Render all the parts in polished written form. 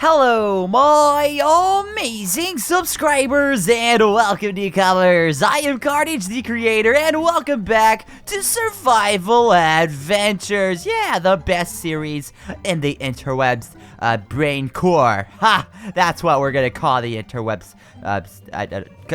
Hello, my amazing subscribers, and welcome, newcomers. I am Carnage, the creator, and welcome back to Survival Adventures. Yeah, the best series in the interwebs, brain core. Ha! That's what we're gonna call the interwebs.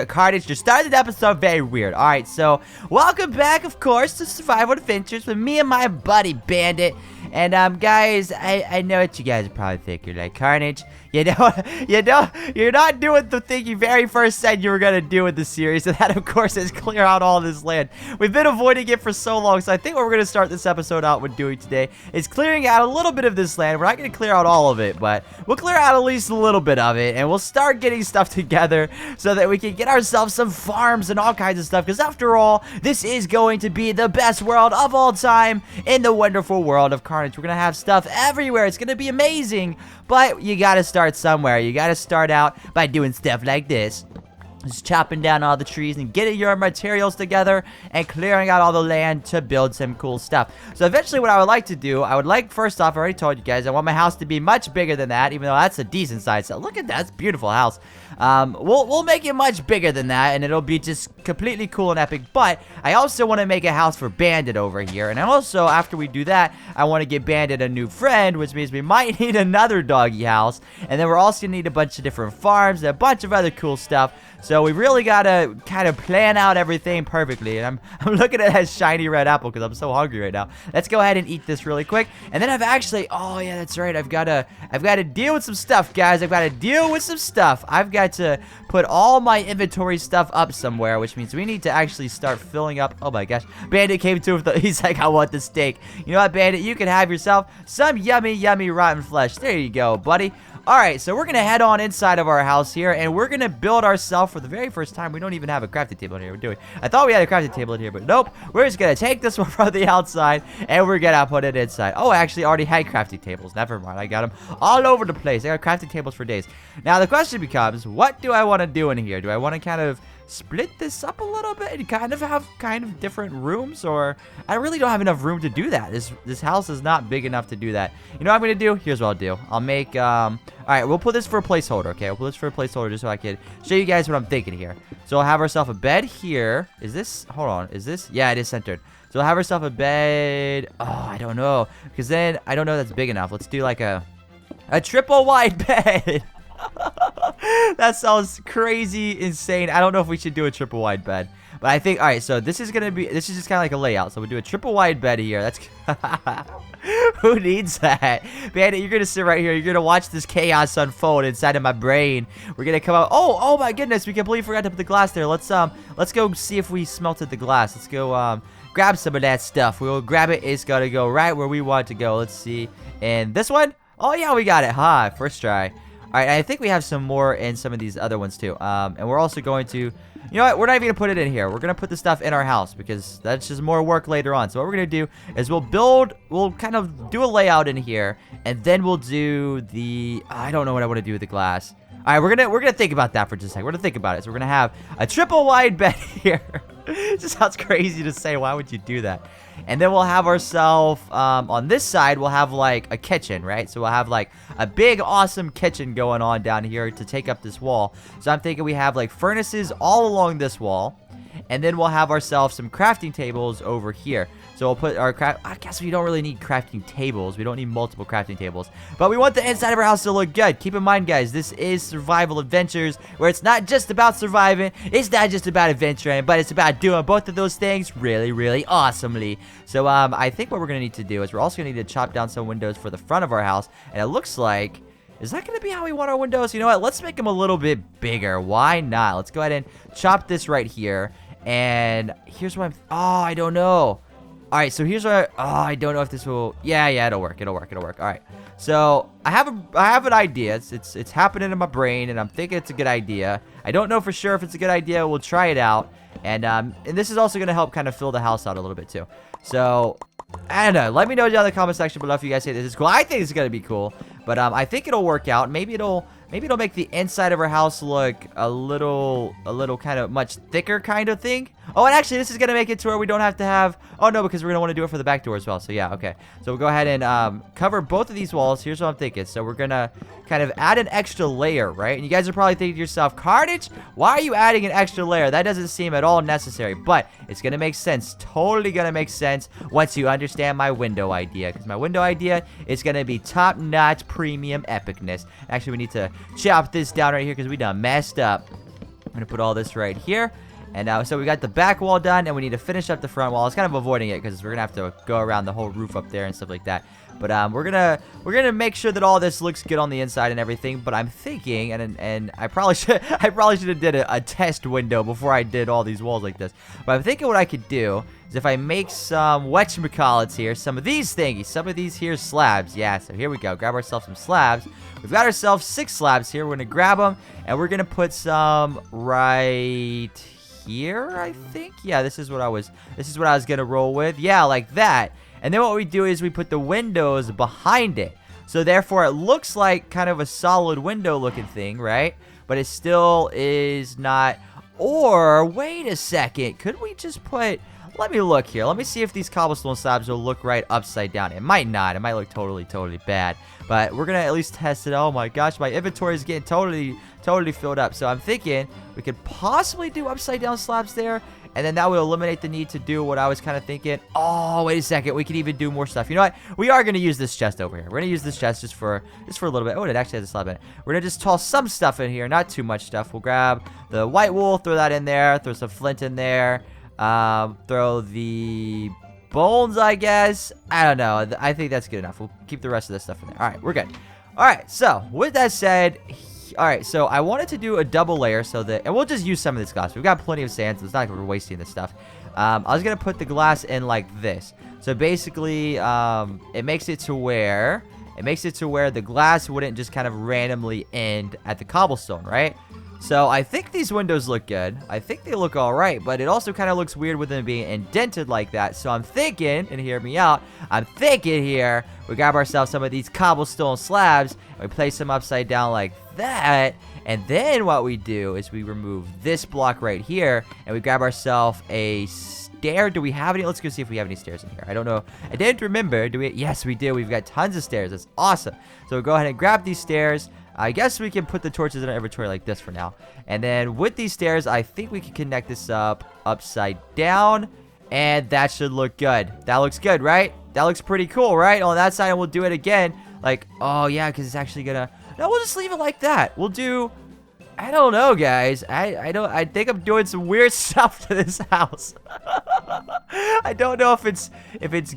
Carnage just started the episode very weird. Alright, so welcome back, of course, to Survival Adventures with me and my buddy Bandit. And guys, I know what you guys probably think. You're like, Carnage, you're not doing the thing you very first said you were gonna do with the series, and that, of course, is clear out all this land. We've been avoiding it for so long, so I think what we're gonna start this episode out with doing today is clearing out a little bit of this land. We're not gonna clear out all of it, but we'll clear out at least a little bit of it, and we'll start getting stuff together so that we can get ourselves some farms and all kinds of stuff, because after all, this is going to be the best world of all time in the wonderful world of Carnage. We're gonna have stuff everywhere. It's gonna be amazing, but you gotta start somewhere. You gotta start out by doing stuff like this. Just chopping down all the trees and getting your materials together and clearing out all the land to build some cool stuff. So eventually what I would like to do, first off, I already told you guys, I want my house to be much bigger than that, even though that's a decent size. So look at that, it's a beautiful house. We'll make it much bigger than that, and it'll be just completely cool and epic. But I also want to make a house for Bandit over here. And also, after we do that, I want to get Bandit a new friend, which means we might need another doggy house. And then we're also going to need a bunch of different farms and a bunch of other cool stuff. So we really gotta kind of plan out everything perfectly. And I'm looking at that shiny red apple because I'm so hungry right now. Let's go ahead and eat this really quick. And then oh yeah, that's right. I've gotta deal with some stuff, guys. I've gotta deal with some stuff. I've got to put all my inventory stuff up somewhere, which means we need to actually start filling up. Oh my gosh, Bandit came to with he's like, I want the steak. You know what, Bandit? You can have yourself some yummy, yummy rotten flesh. There you go, buddy. Alright, so we're going to head on inside of our house here, and we're going to build ourselves for the very first time. We don't even have a crafting table in here. I thought we had a crafting table in here, but nope. We're just going to take this one from the outside, and we're going to put it inside. Oh, I actually already had crafting tables. Never mind. I got them all over the place. I got crafting tables for days. Now, the question becomes, what do I want to do in here? Do I want to kind of split this up a little bit and kind of have different rooms, or I really don't have enough room to do that. This house is not big enough to do that. You know what I'm gonna do? Here's what I'll do. I'll make all right, we'll put this for a placeholder. Okay, we'll put this for a placeholder just so I can show you guys what I'm thinking here. So we'll have ourselves a bed here. Is this, hold on, is this, yeah, it is centered. So we'll have ourselves a bed. Oh, I don't know, because then I don't know if that's big enough. Let's do like a triple wide bed. That sounds crazy insane. I don't know if we should do a triple wide bed, but I think, all right, so this is just kind of like a layout. So we'll do a triple wide bed here. That's who needs that? Bandit, you're gonna sit right here. You're gonna watch this chaos unfold inside of my brain. We're gonna come out. Oh my goodness, we completely forgot to put the glass there. Let's go see if we smelted the glass. Let's go grab some of that stuff. We'll grab it. It's gotta go right where we want it to go. Let's see. And this one, oh yeah, we got it. First try. Alright, I think we have some more in some of these other ones too. And we're also going to, you know what, we're not even going to put it in here. We're going to put the stuff in our house because that's just more work later on. So what we're going to do is we'll kind of do a layout in here, and then we'll do I don't know what I want to do with the glass. Alright, we're gonna think about that for just a second. We're gonna think about it. So we're gonna have a triple wide bed here. It just sounds crazy to say. Why would you do that? And then we'll have ourselves, on this side, we'll have like a kitchen, right? So we'll have like a big, awesome kitchen going on down here to take up this wall. So I'm thinking we have like furnaces all along this wall. And then we'll have ourselves some crafting tables over here. So we'll put our I guess we don't really need crafting tables. We don't need multiple crafting tables. But we want the inside of our house to look good. Keep in mind, guys, this is survival adventures where it's not just about surviving. It's not just about adventuring, but it's about doing both of those things really, really awesomely. So I think what we're going to need to do is we're also going to need to chop down some windows for the front of our house. And it looks like, is that going to be how we want our windows? You know what? Let's make them a little bit bigger. Why not? Let's go ahead and chop this right here. And here's what I don't know. All right, so here's what I don't know if this will. Yeah, it'll work. It'll work. All right. So I have an idea. It's happening in my brain, and I'm thinking it's a good idea. I don't know for sure if it's a good idea. We'll try it out, and this is also gonna help kind of fill the house out a little bit too. So I don't know. Let me know down in the comment section below if you guys say this is cool. I think it's gonna be cool, but I think it'll work out. Maybe it'll make the inside of our house look a little kind of much thicker kind of thing. Oh, and actually, this is going to make it to where we don't have to have... Oh, no, because we're going to want to do it for the back door as well. So, yeah, okay. So, we'll go ahead and cover both of these walls. Here's what I'm thinking. So, we're going to kind of add an extra layer, right? And you guys are probably thinking to yourself, Carnage, why are you adding an extra layer? That doesn't seem at all necessary. But it's going to make sense. Totally going to make sense once you understand my window idea. Because my window idea is going to be top-notch premium epicness. Actually, we need to chop this down right here because we done messed up. I'm going to put all this right here. And so we got the back wall done, and we need to finish up the front wall. I was kind of avoiding it because we're gonna have to go around the whole roof up there and stuff like that. But we're gonna make sure that all this looks good on the inside and everything. But I'm thinking, and I probably should have did a test window before I did all these walls like this. But I'm thinking what I could do is if I make some whatchamacallits here, some of these thingies, some of these here slabs. Yeah, so here we go. Grab ourselves some slabs. We've got ourselves 6 slabs here. We're gonna grab them, and we're gonna put some right here, I think. Yeah, this is what I was gonna roll with. Yeah, like that. And then what we do is we put the windows behind it. So therefore it looks like kind of a solid window looking thing, right? But it still is not. Or wait a second, could we just put, let me look here. Let me see if these cobblestone slabs will look right upside down. It might not. It might look totally bad. But we're going to at least test it. Oh my gosh, my inventory is getting totally filled up. So I'm thinking we could possibly do upside down slabs there. And then that would eliminate the need to do what I was kind of thinking. Oh, wait a second. We could even do more stuff. You know what? We are going to use this chest over here. We're going to use this chest just for a little bit. Oh, it actually has a slab in it. We're going to just toss some stuff in here. Not too much stuff. We'll grab the white wool, throw that in there. Throw some flint in there. Throw the bones, I guess. I don't know. I think that's good enough. We'll keep the rest of this stuff in there. All right, we're good. All right, so with that said, all right, so I wanted to do a double layer so that, and we'll just use some of this glass. We've got plenty of sand, so it's not like we're wasting this stuff. I was gonna put the glass in like this. So basically, it makes it to where the glass wouldn't just kind of randomly end at the cobblestone, right? So I think these windows look good. I think they look all right, but it also kind of looks weird with them being indented like that. So I'm thinking, and hear me out, I'm thinking here, we grab ourselves some of these cobblestone slabs, and we place them upside down like that. And then what we do is we remove this block right here, and we grab ourselves a stair. Do we have any? Let's go see if we have any stairs in here. I don't know. I didn't remember. Do we? Yes, we do. We've got tons of stairs. That's awesome. So we'll go ahead and grab these stairs. I guess we can put the torches in our inventory like this for now. And then with these stairs, I think we can connect this up upside down. And that should look good. That looks good, right? That looks pretty cool, right? On that side, we'll do it again. Like, oh, yeah, because it's actually gonna... No, we'll just leave it like that. We'll do... I don't know, guys. I think I'm doing some weird stuff to this house. I don't know if it's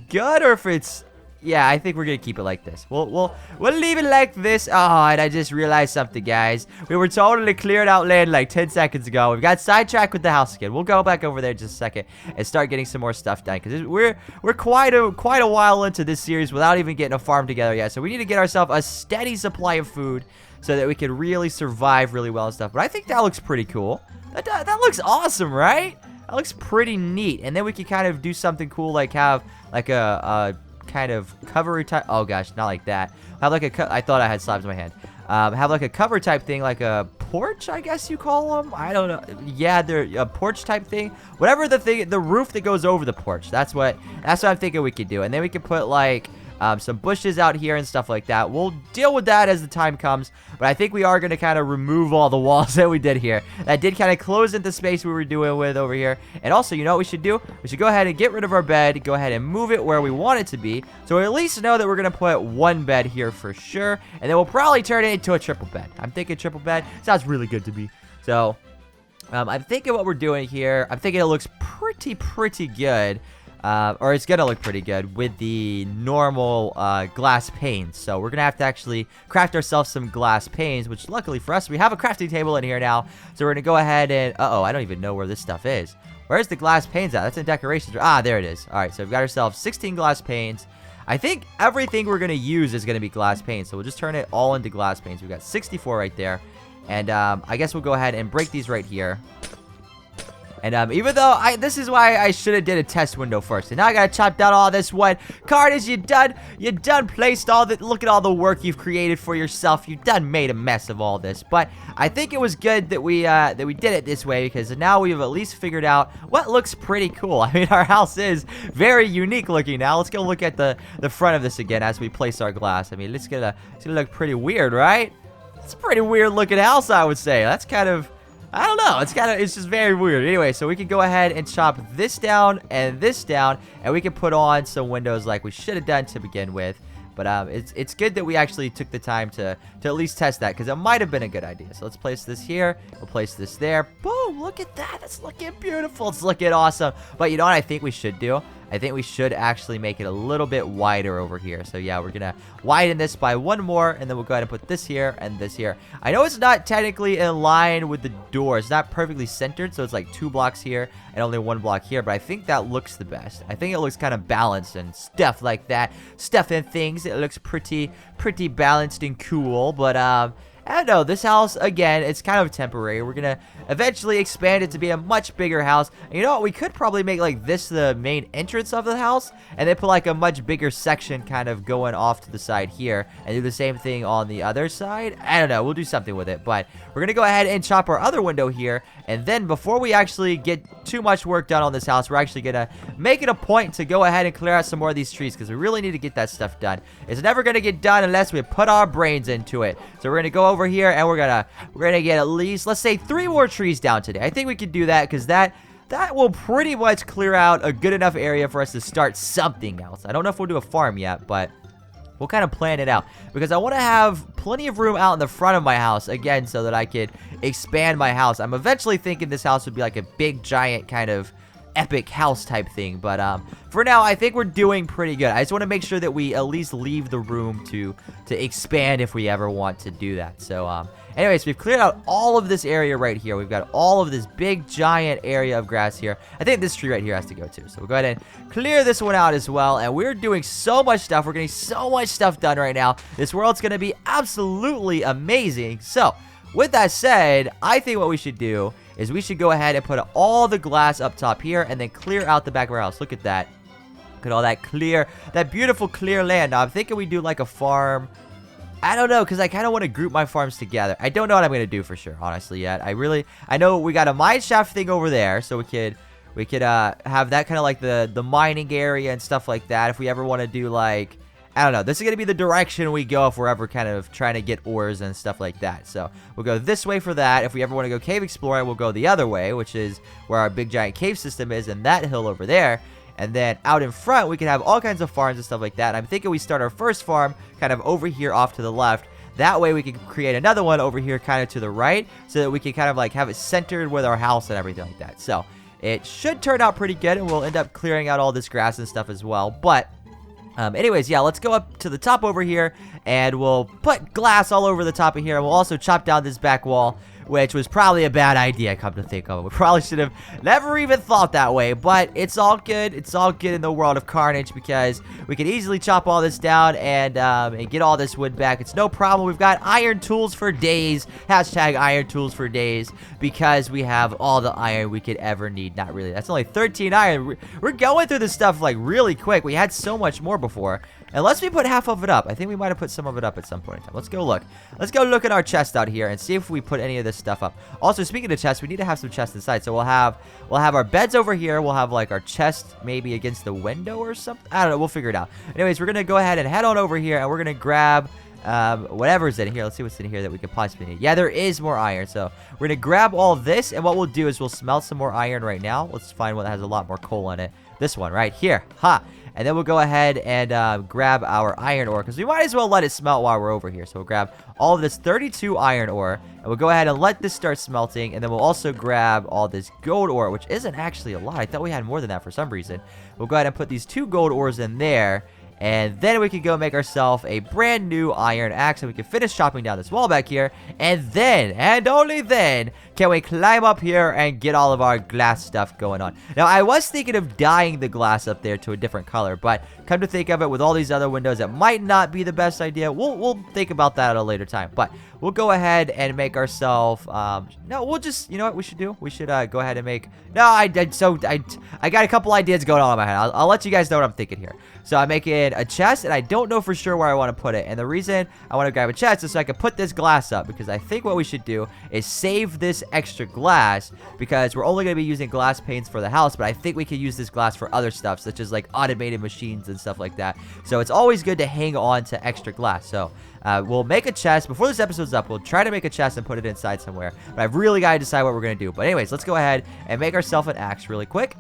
good or if it's... Yeah, I think we're gonna keep it like this. We'll leave it like this. Oh, and I just realized something, guys. We were totally cleared out land like 10 seconds ago. We've got sidetracked with the house again. We'll go back over there in just a second and start getting some more stuff done because we're quite a while into this series without even getting a farm together yet. So we need to get ourselves a steady supply of food so that we can really survive really well and stuff. But I think that looks pretty cool. That looks awesome, right? That looks pretty neat. And then we can kind of do something cool like have like a kind of cover type. Oh gosh, not like that. Have like a I thought I had slabs in my hand. Have like a cover type thing, like a porch, I guess you call them. I don't know. Yeah, they're a porch type thing. Whatever the roof that goes over the porch. That's what I'm thinking we could do. And then we could put like some bushes out here and stuff like that. We'll deal with that as the time comes, but I think we are going to kind of remove all the walls that we did here. That did kind of close in the space we were doing with over here. And also, you know what we should do? We should go ahead and get rid of our bed, go ahead and move it where we want it to be, so we at least know that we're going to put one bed here for sure, and then we'll probably turn it into a triple bed. I'm thinking triple bed. Sounds really good to me. So, I'm thinking what we're doing here, I'm thinking it looks pretty good. Or it's gonna look pretty good with the normal glass panes. So we're gonna have to actually craft ourselves some glass panes, which luckily for us, we have a crafting table in here now. So we're gonna go ahead and, I don't even know where this stuff is. Where's the glass panes at? That's in decorations. Ah, there it is. All right, so we've got ourselves 16 glass panes. I think everything we're gonna use is gonna be glass panes. So we'll just turn it all into glass panes. We've got 64 right there. And I guess we'll go ahead and break these right here. And even though this is why I should have did a test window first. And now I gotta chop down all this wood. Carnage, you done placed all the, look at all the work you've created for yourself. You done made a mess of all this. But I think it was good that we did it this way, because now we've at least figured out what looks pretty cool. I mean, our house is very unique looking now. Let's go look at the front of this again as we place our glass. I mean, it's gonna look pretty weird, right? It's a pretty weird looking house, I would say. That's kind of, I don't know. It's just very weird. Anyway, so we can go ahead and chop this down, and we can put on some windows like we should have done to begin with. But it's good that we actually took the time to at least test that, because it might have been a good idea. So let's place this here. We'll place this there. Boom! Look at that. That's looking beautiful. It's looking awesome. But you know what I think we should do? I think we should actually make it a little bit wider over here. So yeah, we're gonna widen this by one more, and then we'll go ahead and put this here and this here. I know it's not technically in line with the door. It's not perfectly centered, so it's like 2 blocks here and only 1 block here, but I think that looks the best. I think it looks kind of balanced and stuff like that. Stuff and things. It looks pretty balanced and cool, but I don't know, this house, again, it's kind of temporary. We're gonna eventually expand it to be a much bigger house. And you know what, we could probably make like this the main entrance of the house, and then put like a much bigger section kind of going off to the side here, and do the same thing on the other side. I don't know, we'll do something with it, but we're gonna go ahead and chop our other window here, and then before we actually get too much work done on this house, we're actually gonna make it a point to go ahead and clear out some more of these trees, because we really need to get that stuff done. It's never gonna get done unless we put our brains into it. So we're gonna go over here, and we're gonna get at least, let's say, 3 more trees down today. I think we can do that, because that will pretty much clear out a good enough area for us to start something else. I don't know if we'll do a farm yet, but we'll kind of plan it out, because I want to have plenty of room out in the front of my house, again, so that I could expand my house. I'm eventually thinking this house would be like a big, giant kind of epic house type thing, but for now I think we're doing pretty good. I just want to make sure that we at least leave the room to expand if we ever want to do that. So anyways, we've cleared out all of this area right here. We've got all of this big giant area of grass here. I think this tree right here has to go too, so we'll go ahead and clear this one out as well. And we're doing so much stuff. We're getting so much stuff done right now. This world's gonna be absolutely amazing. So with that said, I think what we should do is we should go ahead and put all the glass up top here, and then clear out the back of our house. Look at that. Look at all that clear, that beautiful clear land. Now I'm thinking we do like a farm. I don't know, because I kind of want to group my farms together. I don't know what I'm going to do for sure, honestly, yet. I know we got a mine shaft thing over there, so we could have that kind of like the mining area and stuff like that. If we ever want to do like, I don't know, this is going to be the direction we go if we're ever kind of trying to get ores and stuff like that. So we'll go this way for that. If we ever want to go cave exploring, we'll go the other way, which is where our big giant cave system is, and that hill over there. And then out in front, we can have all kinds of farms and stuff like that. And I'm thinking we start our first farm kind of over here off to the left. That way we can create another one over here kind of to the right, so that we can kind of like have it centered with our house and everything like that. So it should turn out pretty good, and we'll end up clearing out all this grass and stuff as well. But anyways, yeah, let's go up to the top over here, and we'll put glass all over the top of here, and we'll also chop down this back wall, which was probably a bad idea, come to think of it. We probably should have never even thought that way, but it's all good. It's all good in the world of Carnage, because we can easily chop all this down and get all this wood back. It's no problem. We've got iron tools for days. Hashtag iron tools for days, because we have all the iron we could ever need. Not really. That's only 13 iron. We're going through this stuff like really quick. We had so much more before. Unless we put half of it up. I think we might have put some of it up at some point in time. Let's go look. Let's go look at our chest out here and see if we put any of this stuff up. Also, speaking of chests, we need to have some chests inside. So we'll have our beds over here. We'll have like our chest maybe against the window or something. I don't know. We'll figure it out. Anyways, we're going to go ahead and head on over here, and we're going to grab whatever's in here. Let's see what's in here that we could possibly need. Yeah, there is more iron. So we're going to grab all of this, and what we'll do is we'll smelt some more iron right now. Let's find one that has a lot more coal in it. This one right here. Ha! And then we'll go ahead and grab our iron ore, because we might as well let it smelt while we're over here. So we'll grab all of this 32 iron ore, and we'll go ahead and let this start smelting. And then we'll also grab all this gold ore, which isn't actually a lot. I thought we had more than that for some reason. We'll go ahead and put these 2 gold ores in there. And then we can go make ourselves a brand new iron axe, and we can finish chopping down this wall back here. And then, and only then, can we climb up here and get all of our glass stuff going on. Now, I was thinking of dyeing the glass up there to a different color, but come to think of it, with all these other windows, it might not be the best idea. We'll think about that at a later time. But we'll go ahead and make ourselves, no, we'll just, you know what we should do? We should go ahead and make, no, I got a couple ideas going on in my head. I'll let you guys know what I'm thinking here. So I'm making a chest, and I don't know for sure where I want to put it. And the reason I want to grab a chest is so I can put this glass up, because I think what we should do is save this extra glass, because we're only going to be using glass panes for the house, but I think we could use this glass for other stuff, such as like automated machines and stuff like that. So it's always good to hang on to extra glass. So we'll make a chest. Before this episode's up, we'll try to make a chest and put it inside somewhere. But I've really got to decide what we're going to do. But anyways, let's go ahead and make ourselves an axe really quick.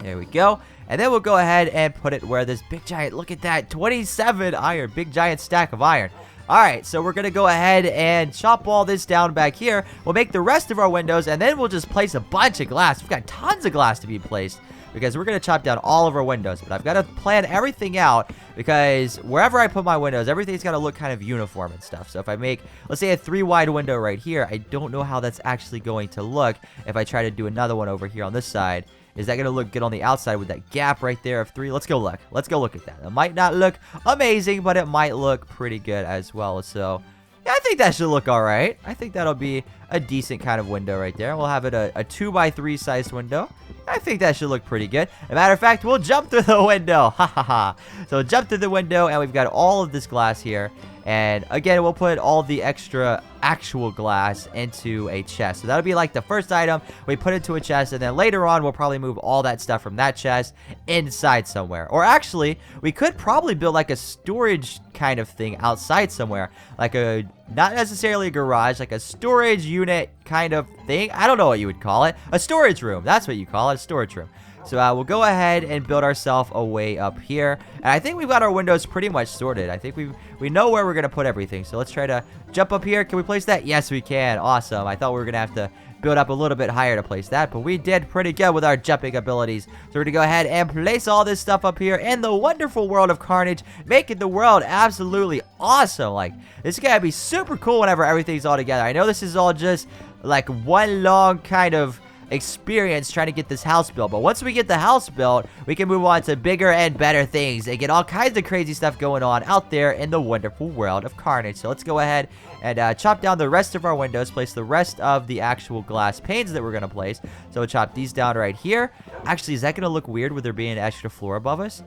There we go. And then we'll go ahead and put it where this big giant, look at that, 27 iron, big giant stack of iron. Alright, so we're going to go ahead and chop all this down back here. We'll make the rest of our windows, and then we'll just place a bunch of glass. We've got tons of glass to be placed, because we're going to chop down all of our windows. But I've got to plan everything out, because wherever I put my windows, everything's got to look kind of uniform and stuff. So if I make, let's say, a 3-wide window right here, I don't know how that's actually going to look if I try to do another one over here on this side. Is that going to look good on the outside with that gap right there of 3? Let's go look. Let's go look at that. It might not look amazing, but it might look pretty good as well. So, yeah, I think that should look all right. I think that'll be a decent kind of window right there. We'll have it a 2x3 sized window. I think that should look pretty good. As a matter of fact, we'll jump through the window. Ha ha ha. So we'll jump through the window, and we've got all of this glass here. And again, we'll put all the extra actual glass into a chest. So that'll be like the first item we put into a chest, and then later on we'll probably move all that stuff from that chest inside somewhere. Or actually, we could probably build like a storage kind of thing outside somewhere, like a, not necessarily a garage, like a storage unit kind of thing. I don't know what you would call it. A storage room. That's what you call it, a storage room. So we'll go ahead and build ourselves a way up here. And I think we've got our windows pretty much sorted. I think we know where we're going to put everything. So let's try to jump up here. Can we place that? Yes, we can. Awesome. I thought we were going to have to build up a little bit higher to place that, but we did pretty good with our jumping abilities. So we're going to go ahead and place all this stuff up here in the wonderful world of Carnage, making the world absolutely awesome. Like, this is going to be super cool whenever everything's all together. I know this is all just like one long kind of experience trying to get this house built, but once we get the house built, we can move on to bigger and better things and get all kinds of crazy stuff going on out there in the wonderful world of Carnage. So let's go ahead and chop down the rest of our windows, place the rest of the actual glass panes that we're going to place. So we'll chop these down right here. Actually, is that going to look weird with there being an extra floor above us?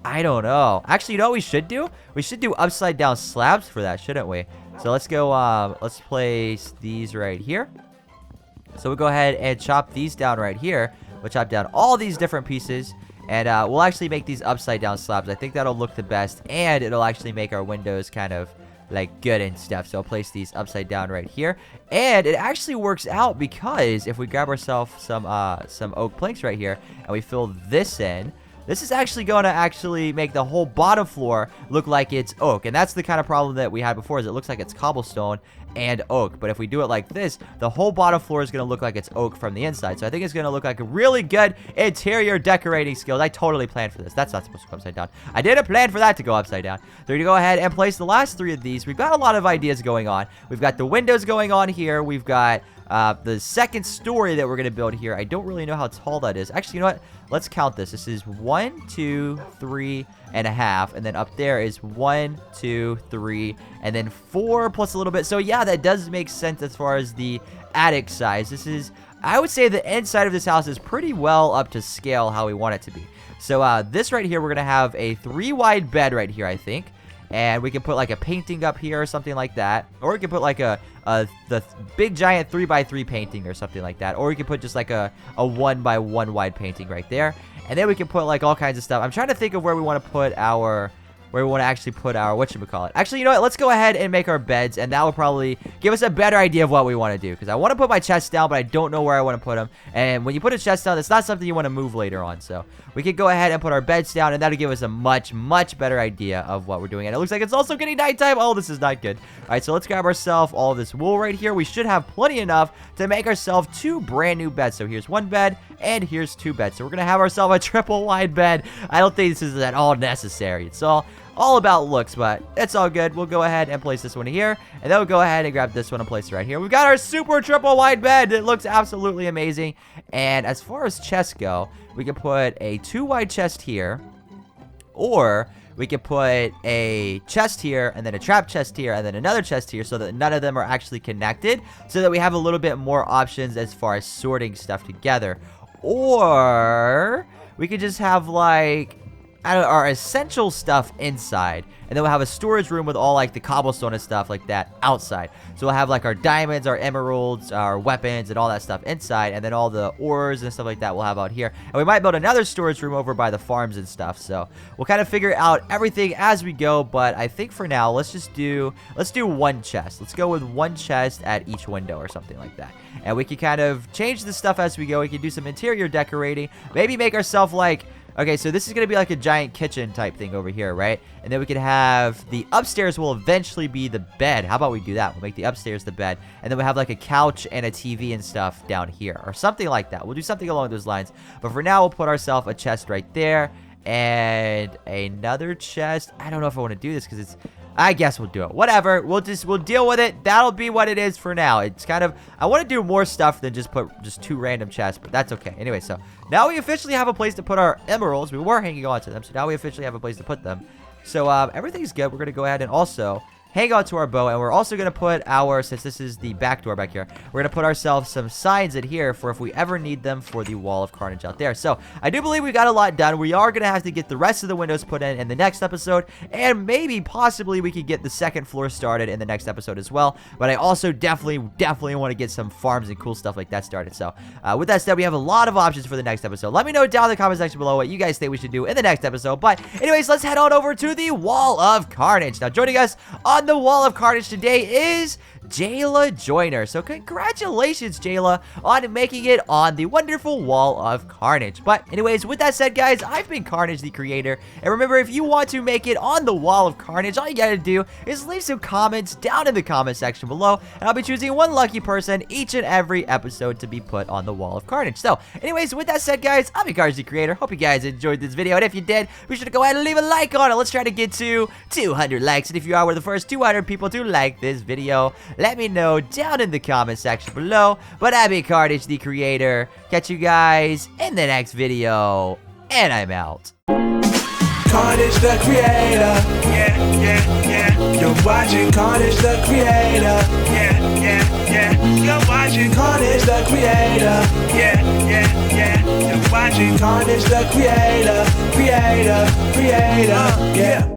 I don't know. Actually, you know what we should do? We should do upside down slabs for that, shouldn't we? So let's go, let's place these right here. So we'll go ahead and chop these down right here. We'll chop down all these different pieces, and we'll actually make these upside down slabs. I think that'll look the best, and it'll actually make our windows kind of like good and stuff. So I'll place these upside down right here, and it actually works out because if we grab ourselves some oak planks right here and we fill this in, this is actually going to make the whole bottom floor look like it's oak. And that's the kind of problem that we had before, is it looks like it's cobblestone and oak. But if we do it like this, the whole bottom floor is going to look like it's oak from the inside. So I think it's going to look like a really good interior decorating skills. I totally planned for this. That's not supposed to go upside down. I didn't plan for that to go upside down. So we're going to go ahead and place the last 3 of these. We've got a lot of ideas going on. We've got the windows going on here. We've got the second story that we're going to build here. I don't really know how tall that is. Actually, you know what? Let's count this. This is 1, 2, 3 and a half. And then up there is 1, 2, 3, and then 4 plus a little bit. So yeah, that does make sense as far as the attic size. This is, I would say the inside of this house is pretty well up to scale how we want it to be. So this right here, we're going to have a 3-wide bed right here, I think. And we can put like a painting up here or something like that. Or we can put like the big giant 3x3 painting or something like that. Or we can put just like a 1x1 wide painting right there. And then we can put like all kinds of stuff. I'm trying to think of where we want to put our, whatchamacallit. Actually, you know what? Let's go ahead and make our beds, and that will probably give us a better idea of what we want to do. Because I want to put my chests down, but I don't know where I want to put them. And when you put a chest down, it's not something you want to move later on. So we could go ahead and put our beds down, and that'll give us a much, much better idea of what we're doing. And it looks like it's also getting nighttime. Oh, this is not good. All right, so let's grab ourselves all this wool right here. We should have plenty enough to make ourselves 2 brand new beds. So here's 1 bed, and here's 2 beds. So we're going to have ourselves a triple wide bed. I don't think this is at all necessary. It's all about looks, but it's all good. We'll go ahead and place this one here, and then we'll go ahead and grab this one and place it right here. We've got our super triple wide bed. It looks absolutely amazing. And as far as chests go, we can put a 2 wide chest here, Or we could put a chest here, and then a trap chest here, and then another chest here, so that none of them are actually connected, so that we have a little bit more options as far as sorting stuff together. Or we could just have, like, I don't know, our essential stuff inside, and then we'll have a storage room with all, like, the cobblestone and stuff like that outside. So we'll have, like, our diamonds, our emeralds, our weapons, and all that stuff inside, and then all the ores and stuff like that we'll have out here. And we might build another storage room over by the farms and stuff. So we'll kind of figure out everything as we go, but I think for now, let's do one chest. Let's go with one chest at each window or something like that. And we can kind of change the stuff as we go. We can do some interior decorating, maybe make ourselves, like, okay, so this is going to be like a giant kitchen type thing over here, right? And then we could have the upstairs will eventually be the bed. How about we do that? We'll make the upstairs the bed. And then we'll have like a couch and a TV and stuff down here. Or something like that. We'll do something along those lines. But for now, we'll put ourselves a chest right there. And another chest. I don't know if I want to do this because it's... I guess we'll do it. Whatever. We'll deal with it. That'll be what it is for now. It's kind of... I want to do more stuff than just put two random chests, but that's okay. Anyway, so now we officially have a place to put our emeralds. We were hanging on to them, so now we officially have a place to put them. So everything's good. We're going to go ahead and also hang on to our bow, and we're also going to put our, since this is the back door back here, we're going to put ourselves some signs in here for if we ever need them for the Wall of Carnage out there. So I do believe we got a lot done. We are going to have to get the rest of the windows put in the next episode, and maybe possibly we could get the second floor started in the next episode as well. But I also definitely want to get some farms and cool stuff like that started. So with that said, we have a lot of options for the next episode. Let me know down in the comment section below what you guys think we should do in the next episode. But anyways, let's head on over to the Wall of Carnage. Now joining us on the Wall of Carnage today is Jayla Joyner. So congratulations, Jayla, on making it on the wonderful Wall of Carnage. But anyways, with that said, guys, I've been Carnage the Creator. And remember, if you want to make it on the Wall of Carnage, all you gotta do is leave some comments down in the comment section below. And I'll be choosing one lucky person each and every episode to be put on the Wall of Carnage. So anyways, with that said, guys, I've been Carnage the Creator. Hope you guys enjoyed this video. And if you did, be sure to go ahead and leave a like on it. Let's try to get to 200 likes. And if you are one of the first 200 people to like this video, let me know down in the comment section below. But I've been Carnage the Creator. Catch you guys in the next video, and I'm out. Carnage the Creator. Yeah. You're watching Carnage the Creator. Yeah. You're watching Carnage the Creator. Yeah. You're watching Carnage the Creator. Yeah.